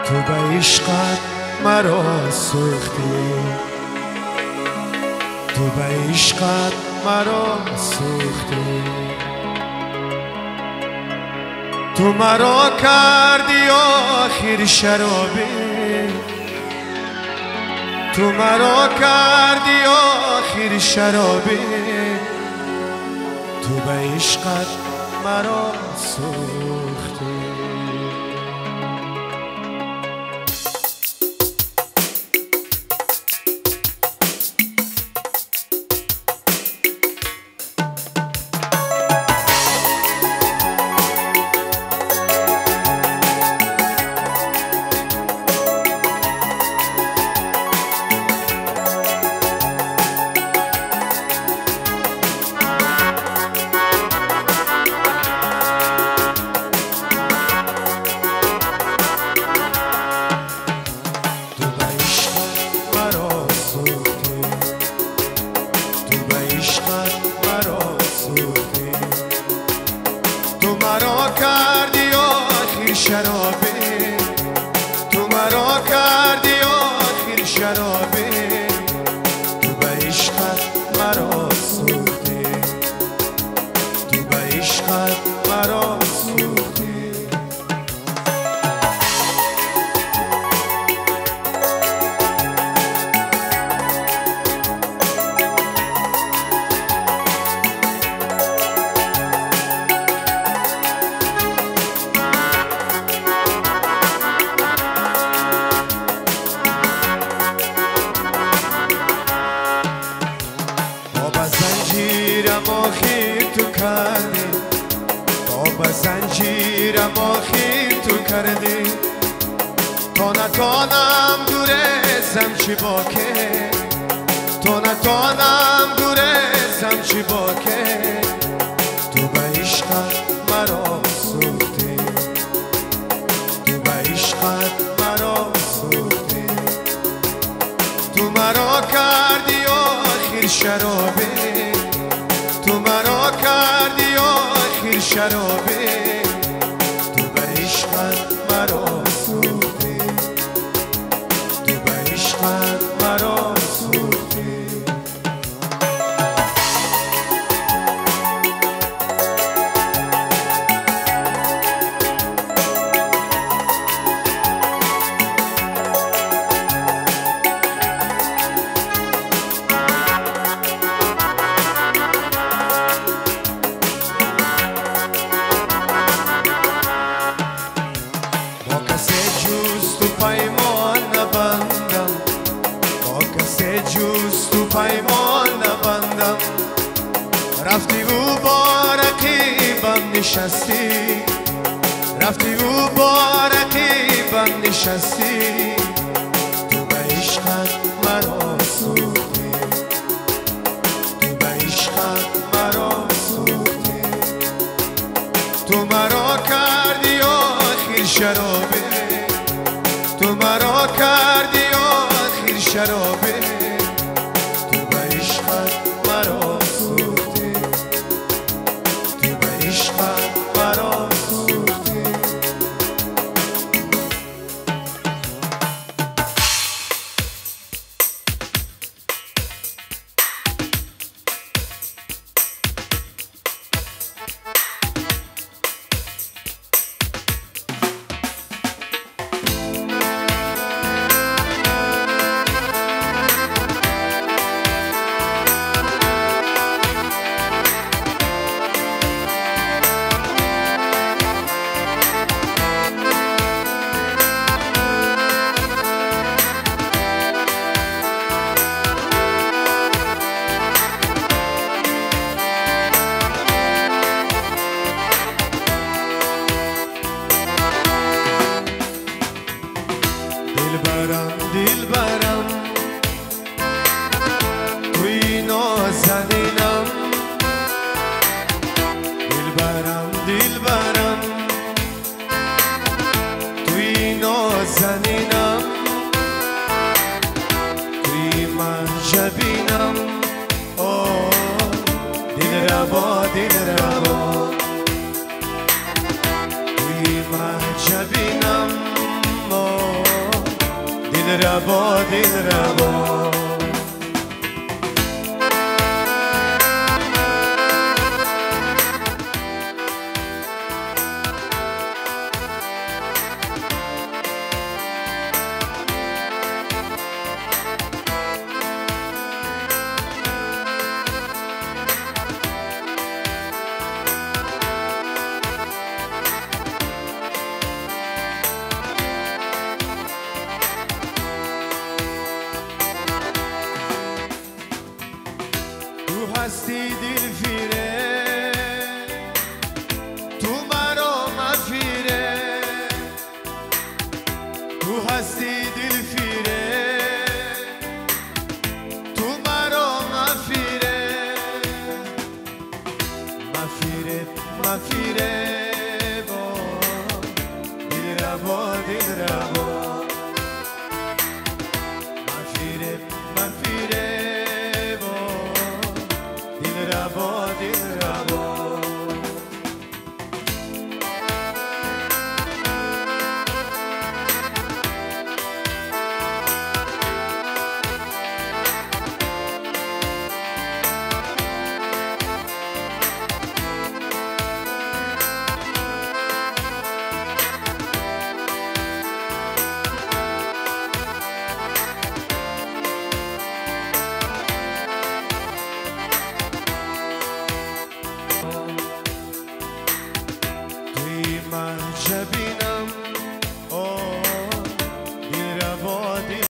تو به عشقت مرا سوختی، تو به عشقت مرا سوختی، تو مرا کردی آخر شرابی، تو مرا کردی آخر شرابی، تو به عشقت مرا سوختی. شرابی تو مرا کردی آخر شرابی، تو به عشقت مرا سوختی، تو به عشقت مرا سوختی. آخر تو کردی، با زنجیرم آخر تو کردی، تا نتانم گریزم چی باکه، تا نتانم گریزم چی باکه، تو به عشقت مرا سوختی، تو به عشقت مرا سوختی، تو مرا کردی آخر شرابی، تو مرا کردی آخر شرابی، تو به عشقت مرا سوختی، تو به عشقت مرا سوختی. جز تو پیمان نبندم، رفتی و با رقیبم نشستی، رفتی و با رقیبم نشستی، تو به عشقت مرا سوختی، تو به عشقت مرا سوختی، تو مرا کردی آخر شرابی، تو مرا کردی آخر شرابی، مرا سوختی، تو به عشقت مرا سوختی. دلبرم توی نازنینم، دلبرم توی نازنینم، توی منجبینم، دلربا توی منجبینم، دل ربا